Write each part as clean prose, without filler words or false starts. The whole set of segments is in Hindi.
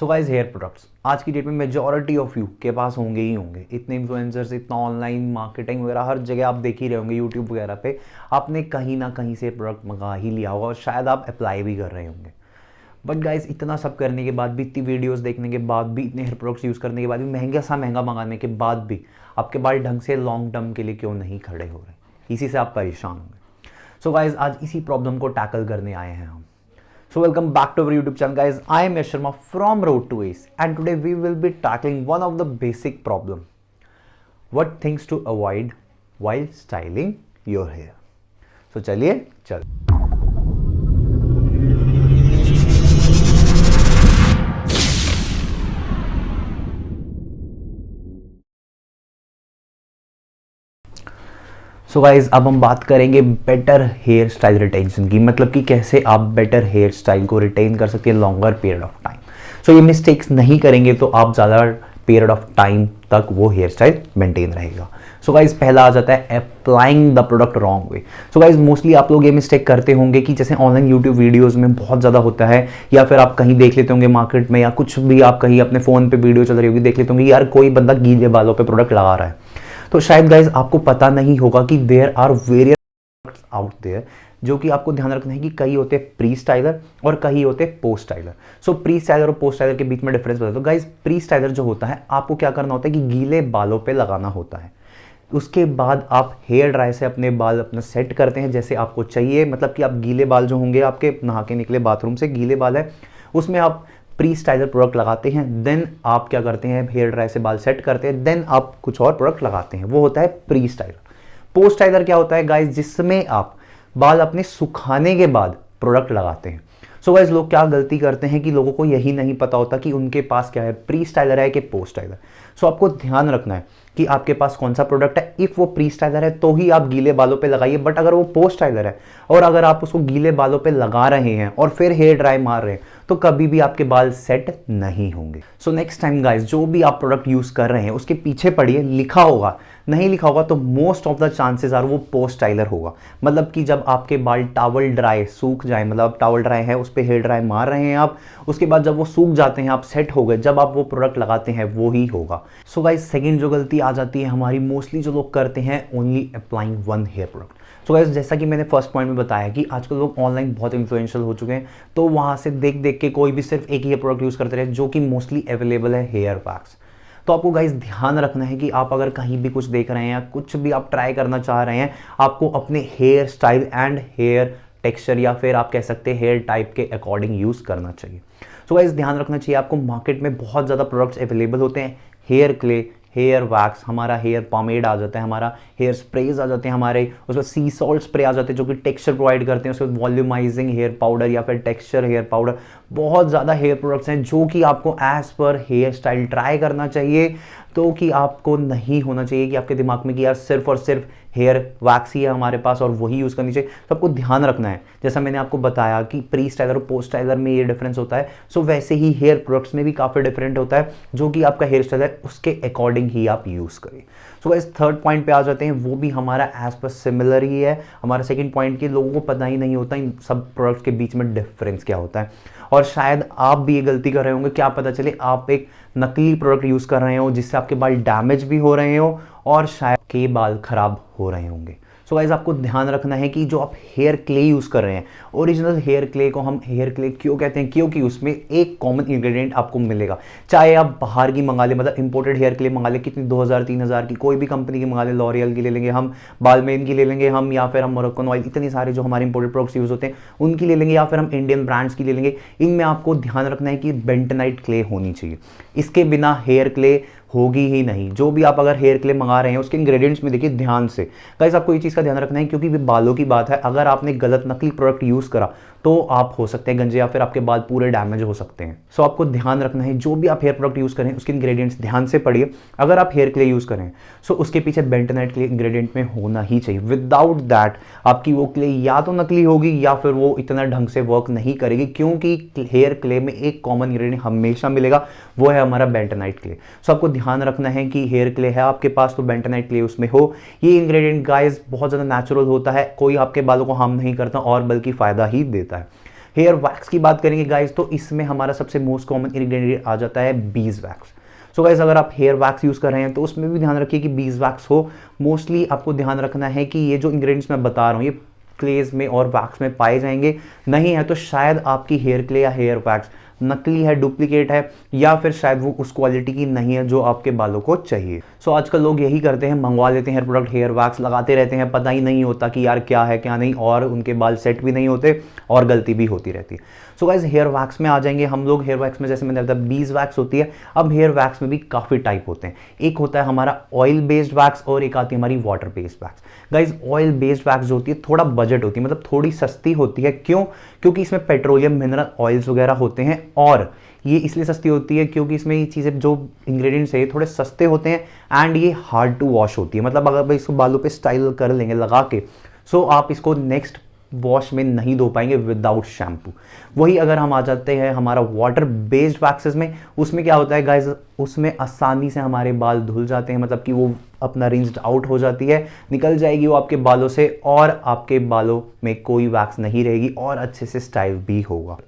सो गाइस, हेयर प्रोडक्ट्स आज की डेट में मेजॉरिटी ऑफ यू के पास होंगे ही होंगे। इतने इन्फ्लुएंसर्स, इतना ऑनलाइन मार्केटिंग वगैरह हर जगह आप देख ही रहे होंगे, यूट्यूब वगैरह पे आपने कहीं ना कहीं से प्रोडक्ट मंगा ही लिया होगा और शायद आप अप्लाई भी कर रहे होंगे। बट गाइस, इतना सब करने के बाद भी, इतनी वीडियोस देखने के बाद भी, इतने हेयर प्रोडक्ट्स यूज़ करने के बाद भी, महंगा मंगाने के बाद भी आपके बाल ढंग से लॉन्ग टर्म के लिए क्यों नहीं खड़े हो रहे, इसी से आप परेशान होंगे। सो गाइस, आज इसी प्रॉब्लम को टैकल करने आए हैं हम। So welcome back to our YouTube channel, guys. I am Yash Sharma from Road to Ace, and today we will be tackling one of the basic problem: what things to avoid while styling your hair. So चलिए चल। सो गाइज, अब हम बात करेंगे बेटर हेयर स्टाइल रिटेंशन की, मतलब कि कैसे आप बेटर हेयर स्टाइल को रिटेन कर सकते हैं लॉन्गर पीरियड ऑफ टाइम। सो ये मिस्टेक्स नहीं करेंगे तो आप ज़्यादा पीरियड ऑफ टाइम तक वो हेयर स्टाइल मेंटेन रहेगा। सो गाइज, पहला आ जाता है applying the product wrong way. So guys, mostly आप लोग ये मिस्टेक करते होंगे कि जैसे ऑनलाइन यूट्यूब वीडियोस में बहुत ज़्यादा होता है, या फिर आप कहीं देख लेते होंगे मार्केट में, या कुछ भी आप कहीं अपने फ़ोन पे वीडियो चल रही होगी देख लेते होंगे, यार कोई बंदा गीले बालों पे प्रोडक्ट लगा रहा है। तो शायद गाइज आपको पता नहीं होगा कि there are various products out there, जो कि आपको ध्यान रखना है कि कई होते हैं प्री स्टाइलर और कई होते हैं पोस्ट स्टाइलर। सो प्री स्टाइलर और पोस्ट स्टाइलर के बीच में डिफरेंस बता दो गाइज। प्री स्टाइलर जो होता है, आपको क्या करना होता है कि गीले बालों पे लगाना होता है। उसके बाद आप हेयर ड्राई से अपने बाल अपना सेट करते हैं जैसे आपको चाहिए, मतलब कि आप गीले बाल जो होंगे, आपके नहा के निकले बाथरूम से गीले बाल है, उसमें आप प्री स्टाइलर प्रोडक्ट लगाते हैं। देन आप क्या करते हैं, हेयर ड्राई से बाल सेट करते हैं, देन आप कुछ और प्रोडक्ट लगाते हैं, वो होता है प्री स्टाइलर। पोस्ट स्टाइलर क्या होता है गाइज, जिसमें आप बाल अपने सुखाने के बाद प्रोडक्ट लगाते हैं। सो गाइज, लोग क्या गलती करते हैं कि लोगों को यही नहीं पता होता कि उनके पास क्या है, प्री स्टाइलर है कि पोस्ट स्टाइलर। सो आपको ध्यान रखना है कि आपके पास कौन सा प्रोडक्ट है। इफ वो प्री स्टाइलर है तो ही आप गीले बालों पे लगाइए, बट अगर वो पोस्ट स्टाइलर है और अगर आप उसको गीले बालों पे लगा रहे हैं और फिर हेयर ड्राई मार रहे हैं तो कभी भी आपके बाल सेट नहीं होंगे। सो नेक्स्ट टाइम गाइज, जो भी आप प्रोडक्ट यूज कर रहे हैं उसके पीछे पढ़िए, लिखा होगा, नहीं लिखा होगा तो most of the chances are वो पोस्ट स्टाइलर होगा। मतलब कि जब आपके बाल टावल ड्राई सूख जाए, मतलब टावल ड्राई है उस पर हेयर ड्राई मार रहे हैं आप, उसके बाद जब वो सूख जाते हैं, आप सेट हो गए, जब आप वो प्रोडक्ट लगाते हैं वो ही होगा। सो गाइज, सेकंड जो गलती आ जाती है हमारी, मोस्टली जो लोग करते हैं, only applying one hair product. So guys, जैसा कि मैंने फर्स्ट पॉइंट में बताया कि आजकल लोग ऑनलाइन बहुत इन्फ्लुएंशियल हो चुके हैं, तो वहाँ से देख देख के कोई भी सिर्फ एक ही प्रोडक्ट यूज़ करते रहे, जो कि मोस्टली अवेलेबल है हेयर वैक्स। तो आपको गाइस ध्यान रखना है कि आप अगर कहीं भी कुछ देख रहे हैं या कुछ भी आप ट्राई करना चाह रहे हैं, आपको अपने hair style and hair texture, या फिर आप कह सकते हैं हेयर टाइप के अकॉर्डिंग यूज़ करना चाहिए। सो गाइस, ध्यान रखना चाहिए आपको, मार्केट में बहुत ज़्यादा प्रोडक्ट्स अवेलेबल होते हैं, हेयर क्ले, हेयर वैक्स, हमारा हेयर पॉमेड आ जाता है, हमारा हेयर स्प्रेज आ जाते हैं, हमारे उसमें सी सॉल्ट स्प्रे आ जाते हैं जो कि टेक्सचर प्रोवाइड करते हैं, उसके बाद वॉल्यूमाइजिंग हेयर पाउडर या फिर टेक्सचर हेयर पाउडर। बहुत ज़्यादा हेयर प्रोडक्ट्स हैं जो कि आपको as per hair style try करना चाहिए, तो कि आपको नहीं होना चाहिए कि आपके दिमाग में कि यार सिर्फ और सिर्फ हेयर वैक्स ही है हमारे पास और वही यूज़ करनी चाहिए। तो आपको ध्यान रखना है, जैसा मैंने आपको बताया कि प्री स्टाइलर और पोस्ट स्टाइलर में ये डिफरेंस होता है, सो वैसे ही हेयर प्रोडक्ट्स में भी काफ़ी डिफरेंट होता है, जो कि आपका हेयर स्टाइल है उसके अकॉर्डिंग ही आप यूज़ करें। सो इस थर्ड पॉइंट पे आ जाते हैं, वो भी हमारा एज पर सिमिलर ही है हमारा सेकंड पॉइंट के। लोगों को पता ही नहीं होता इन सब प्रोडक्ट्स के बीच में डिफरेंस क्या होता है, और शायद आप भी ये गलती कर रहे होंगे, क्या पता चले आप एक नकली प्रोडक्ट यूज़ कर रहे हो जिससे आपके बाल डैमेज भी हो रहे हो और शायद के बाल खराब हो रहे होंगे। सो गाइस, आपको ध्यान रखना है कि जो आप हेयर क्ले यूज़ कर रहे हैं, ओरिजिनल हेयर क्ले को हम हेयर क्ले क्यों कहते हैं, क्योंकि उसमें एक कॉमन इंग्रेडिएंट आपको मिलेगा। चाहे आप बाहर की मंगा ले, मतलब इंपोर्टेड हेयर क्ले मंगा ले, कितनी 2000-3000 की कोई भी कंपनी की मंगा ले, लॉरियल की ले लेंगे हम, बालमेन की ले लेंगे हम, या फिर हम मोरक्कन ऑयल, इतने सारे जो हमारे इंपोर्टेड प्रोडक्ट्स यूज़ होते हैं उनकी ले लेंगे, या फिर हम इंडियन ब्रांड्स की ले लेंगे। इनमें आपको ध्यान रखना है कि बेंटनाइट क्ले होनी चाहिए, इसके बिना हेयर क्ले होगी ही नहीं। जो भी आप अगर हेयर क्ले मंगा रहे हैं उसके इंग्रेडिएंट्स में देखिए ध्यान से। गाइस, आपको ये चीज़ का ध्यान रखना है क्योंकि बालों की बात है, अगर आपने गलत नकली प्रोडक्ट यूज़ करा तो आप हो सकते हैं गंजे, या फिर आपके बाल पूरे डैमेज हो सकते हैं। सो आपको ध्यान रखना है, जो भी आप हेयर प्रोडक्ट यूज़ करें उसके इंग्रेडिएंट्स ध्यान से पढ़िए। अगर आप हेयर क्ले यूज़ करें सो उसके पीछे बेंटनाइट क्ले इंग्रेडिएंट में होना ही चाहिए। विदाउट दैट आपकी वो क्ले या तो नकली होगी या फिर वो इतना ढंग से वर्क नहीं करेगी, क्योंकि हेयर क्ले में एक कॉमन इंग्रेडिएंट हमेशा मिलेगा, वो है हमारा बेंटनाइट क्ले। सो आपको ध्यान रखना है कि हेयर क्ले है आपके पास तो बेंटनाइट क्ले उसमें हो। ये इंग्रेडिएंट गाइस बहुत ज़्यादा नेचुरल होता है, कोई आपके बालों को हार्म नहीं करता और बल्कि फ़ायदा ही देता है। हेयर वैक्स की बात करेंगे गाइज तो इसमें हमारा सबसे मोस्ट कॉमन इंग्रेडिएंट आ जाता है बीज वैक्स। सो गाइज अगर आप हेयर वैक्स यूज़ कर रहे हैं तो उसमें भी ध्यान रखिए कि बीज वैक्स हो। मोस्टली आपको ध्यान रखना है कि ये जो इंग्रेडिएंट्स मैं बता रहा हूँ ये क्लेज में और वैक्स में पाए जाएंगे, नहीं है तो शायद आपकी हेयर क्ले या हेयर वैक्स नकली है, डुप्लीकेट है, या फिर शायद वो उस क्वालिटी की नहीं है जो आपके बालों को चाहिए। सो आजकल लोग यही करते हैं, मंगवा लेते हैं हेयर प्रोडक्ट, हेयर वैक्स लगाते रहते हैं, पता ही नहीं होता कि यार क्या है क्या नहीं, और उनके बाल सेट भी नहीं होते और गलती भी होती रहती है। सो गाइस हेयर वैक्स में आ जाएंगे हम लोग। हेयर वैक्स में जैसे मैंने बताया बीज वैक्स होती है। अब हेयर वैक्स में भी काफ़ी टाइप होते हैं। एक होता है हमारा ऑयल बेस्ड वैक्स और एक आती है हमारी water based wax. Guys oil based wax जो होती है थोड़ा बजट होती है, मतलब थोड़ी सस्ती होती है। क्यों? क्योंकि इसमें पेट्रोलियम मिनरल ऑयल्स वगैरह होते हैं, और ये इसलिए सस्ती होती है क्योंकि इसमें ये चीज़ें जो इंग्रेडिएंट्स है थोड़े सस्ते होते हैं एंड ये हार्ड टू वॉश होती है। मतलब अगर इसको बालों पे स्टाइल कर लेंगे लगा के, सो आप इसको नेक्स्ट वॉश में नहीं धो पाएंगे विदाउट शैम्पू। वही अगर हम आ जाते हैं हमारा वाटर बेस्ड वैक्सेस में, उसमें क्या होता है गाइज, उसमें आसानी से हमारे बाल धुल जाते हैं, मतलब कि वो अपना रिंस्ड आउट हो जाती है, निकल जाएगी वो आपके बालों से, और आपके बालों में कोई वैक्स नहीं रहेगी और अच्छे से स्टाइल भी होगा।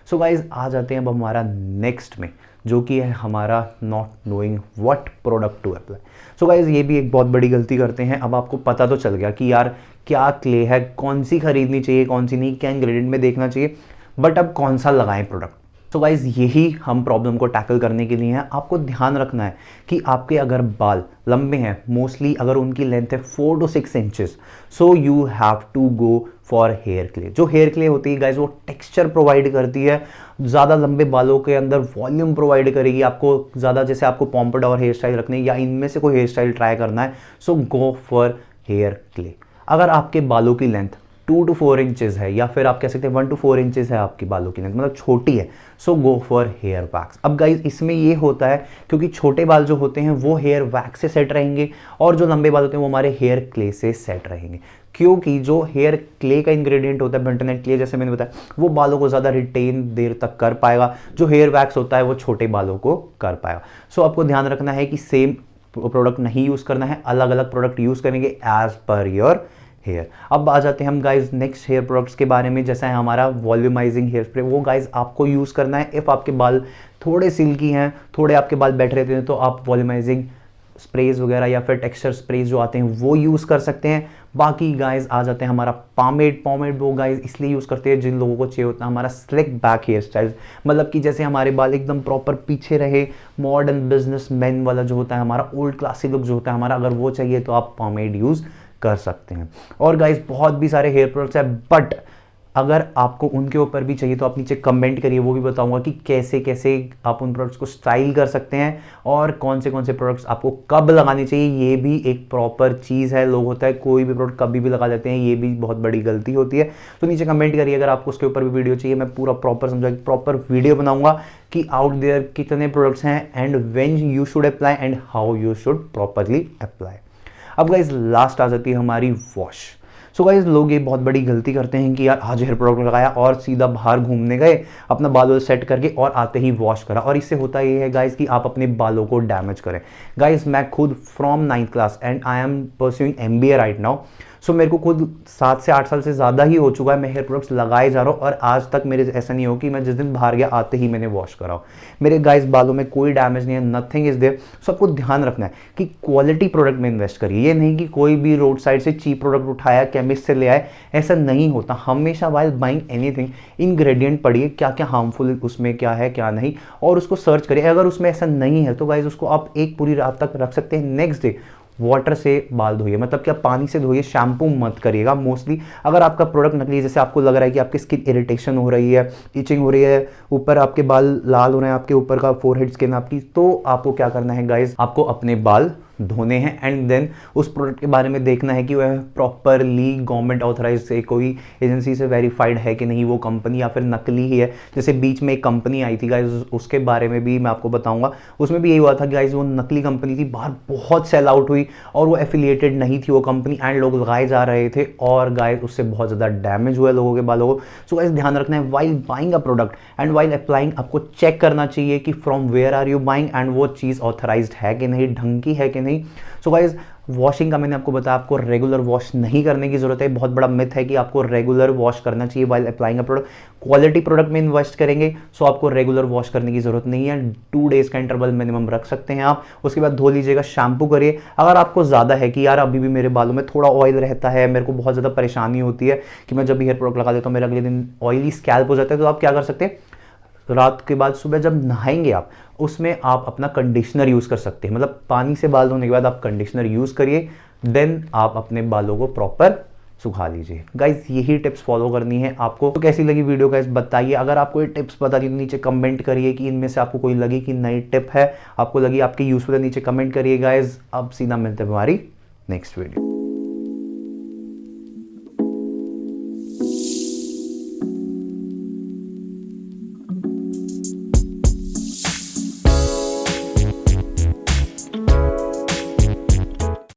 सो गाइज आ जाते हैं अब हमारा नेक्स्ट में, जो कि है हमारा not knowing what product to apply. So guys ये भी एक बहुत बड़ी गलती करते हैं। अब आपको पता तो चल गया कि यार क्या क्ले है, कौन सी खरीदनी चाहिए कौन सी नहीं, क्या इंग्रेडिएंट में देखना चाहिए, बट अब कौन सा लगाएं प्रोडक्ट। सो गाइज यही हम प्रॉब्लम को टैकल करने के लिए हैं। आपको ध्यान रखना है कि आपके अगर बाल लंबे हैं, मोस्टली अगर उनकी लेंथ है 4 to 6 inches, so you have to go for hair clay. जो हेयर क्ले होती है गाइज वो टेक्सचर प्रोवाइड करती है, ज़्यादा लंबे बालों के अंदर वॉल्यूम प्रोवाइड करेगी आपको ज़्यादा। जैसे आपको पॉम्पड हेयर स्टाइल रखने या इनमें से कोई हेयर स्टाइल ट्राई करना है, सो गो फॉर हेयर क्ले। अगर आपके बालों की लेंथ 2 to 4 इंचेस है, या फिर आप कह सकते हैं 1 to 4 इंचेस है आपकी बालों की लेंथ, मतलब छोटी है, सो गो फॉर हेयर वैक्स। अब गाइज इसमें ये होता है क्योंकि छोटे बाल जो होते हैं वो हेयर वैक्स से सेट रहेंगे, और जो लंबे बाल होते हैं वो हमारे हेयर क्ले से सेट रहेंगे। क्योंकि जो हेयर क्ले का इंग्रेडिएंट होता है बेंटोनाइट क्ले, जैसे मैंने बताया, वो बालों को ज़्यादा रिटेन देर तक कर पाएगा, जो हेयर वैक्स होता है वो छोटे बालों को कर पाएगा। सो आपको ध्यान रखना है कि सेम प्रोडक्ट नहीं यूज़ करना है, अलग अलग प्रोडक्ट यूज़ करेंगे एज पर योर हेयर। अब आ जाते हैं हम गाइज नेक्स्ट हेयर प्रोडक्ट्स के बारे में, जैसा है हमारा वॉल्यूमाइजिंग हेयर स्प्रे। वो गाइज आपको यूज़ करना है इफ़ आपके बाल थोड़े सिल्की हैं, थोड़े आपके बाल बैठ रहते हैं, तो आप वॉल्यूमाइजिंग स्प्रेज वगैरह या फिर टेक्सचर स्प्रेज जो आते हैं वो यूज़ कर सकते हैं। बाकी गाइज आ जाते हैं हमारा पॉमेड वो गाइज इसलिए यूज़ करते हैं जिन लोगों को चाहिए होता है हमारा स्लिक बैक हेयर स्टाइल, मतलब कि जैसे हमारे बाल एकदम प्रॉपर पीछे रहे, मॉडर्न बिजनेस मैन वाला जो होता है हमारा, ओल्ड क्लासिक लुक जो होता है हमारा, अगर वो चाहिए तो आप पॉमेड यूज़ कर सकते हैं। और गाइज बहुत भी सारे हेयर प्रोडक्ट्स हैं, बट अगर आपको उनके ऊपर भी चाहिए तो आप नीचे कमेंट करिए, वो भी बताऊंगा कि कैसे कैसे आप उन प्रोडक्ट्स को स्टाइल कर सकते हैं और कौन से प्रोडक्ट्स आपको कब लगाने चाहिए। ये भी एक प्रॉपर चीज़ है। लोग होता है कोई भी प्रोडक्ट कभी भी लगा देते हैं, ये भी बहुत बड़ी गलती होती है। तो नीचे कमेंट करिए अगर आपको उसके ऊपर भी वीडियो चाहिए, मैं पूरा प्रॉपर समझा प्रॉपर वीडियो बनाऊंगा कि आउट देयर कितने प्रोडक्ट्स हैं and when you should apply and how you should properly apply. अब गाइज लास्ट आ जाती है हमारी वॉश। सो गाइज लोग ये बहुत बड़ी गलती करते हैं कि यार आज हेयर प्रोडक्ट लगाया और सीधा बाहर घूमने गए, अपना बाल सेट करके और आते ही वॉश करा, और इससे होता ये है गाइज कि आप अपने बालों को डैमेज करें। गाइज मैं खुद from 9th class and I am pursuing MBA right now, so मेरे को खुद 7 से 8 साल से ज़्यादा ही हो चुका है मैं हेयर प्रोडक्ट्स लगाए जा रहा हूँ, और आज तक मेरे ऐसा नहीं हो कि मैं जिस दिन बाहर गया आते ही मैंने वॉश करा हो। मेरे गाइस बालों में कोई डैमेज नहीं है, नथिंग इज देयर। सो आपको ध्यान रखना है कि क्वालिटी प्रोडक्ट में इन्वेस्ट करिए, ये नहीं कि कोई भी रोड साइड से चीप प्रोडक्ट उठाया केमिस्ट से ले आए, ऐसा नहीं होता। हमेशा वाइल बाइंग एनीथिंग इंग्रेडिएंट पढ़िए क्या क्या हार्मफुल उसमें क्या है क्या नहीं, और उसको सर्च करिए। अगर उसमें ऐसा नहीं है तो गाइस उसको आप एक पूरी रात तक रख सकते हैं, नेक्स्ट डे वाटर से बाल धोइए, मतलब कि आप पानी से धोइए, शैम्पू मत करिएगा। मोस्टली अगर आपका प्रोडक्ट नकली, जैसे आपको लग रहा है कि आपकी स्किन इरिटेशन हो रही है, इचिंग हो रही है, ऊपर आपके बाल लाल हो रहे हैं, आपके ऊपर का फोरहेड स्किन आपकी, तो आपको क्या करना है गाइज, आपको अपने बाल धोने हैं एंड देन उस प्रोडक्ट के बारे में देखना है कि वह प्रॉपरली गवर्नमेंट ऑथराइज से कोई एजेंसी से वेरीफाइड है कि नहीं वो कंपनी, या फिर नकली ही है। जैसे बीच में एक कंपनी आई थी गाइज, उसके बारे में भी मैं आपको बताऊंगा। उसमें भी यही हुआ था गाइज, वो नकली कंपनी थी, बाहर बहुत सेल आउट हुई और वो एफिलिएटेड नहीं थी वो कंपनी, एंड लोग लगाए जा रहे थे और गाइज उससे बहुत ज़्यादा डैमेज हुआ लोगों के बालों को। सो गाइज ध्यान रखना है while buying a product and while applying, आपको चेक करना चाहिए कि from where are you buying and वो चीज़ ऑथराइज्ड है कि नहीं, ढंग की है कि नहीं। सो गाइज वॉशिंग का मैंने आपको बताया, आपको रेगुलर वॉश नहीं करने की जरूरत है। बहुत बड़ा मिथ है कि आपको रेगुलर वॉश करना चाहिए while applying a product. Quality product में इन्वेस्ट करेंगे सो आपको रेगुलर वॉश करने की जरूरत नहीं है। 2 डेज का इंटरवल मिनिमम रख सकते हैं आप। उसके बाद धो लीजिएगा, शैम्पू करिए। अगर आपको ज़्यादा है कि यार अभी भी मेरे बालों में थोड़ा ऑयल रहता है, मेरे को बहुत ज़्यादा परेशानी होती है कि मैं जब भी हेयर प्रोडक्ट लगा देता हूँ मेरा अगले दिन ऑयली स्कैल्प हो जाता है, तो आप क्या कर सकते हैं, रात के बाद सुबह जब नहाएंगे आप, उसमें आप अपना कंडीशनर यूज़ कर सकते हैं। मतलब पानी से बाल धोने के बाद आप कंडीशनर यूज़ करिए, देन आप अपने बालों को प्रॉपर सुखा लीजिए। गाइज यही टिप्स फॉलो करनी है आपको। तो कैसी लगी वीडियो गाइज बताइए। अगर आपको ये टिप्स बता दी तो नीचे कमेंट करिए कि इनमें से आपको कोई लगी कि नई टिप है, आपको लगी आपकी यूजफुल है, नीचे कमेंट करिए गाइज। अब सीधा मिलते हैं हमारी नेक्स्ट वीडियो।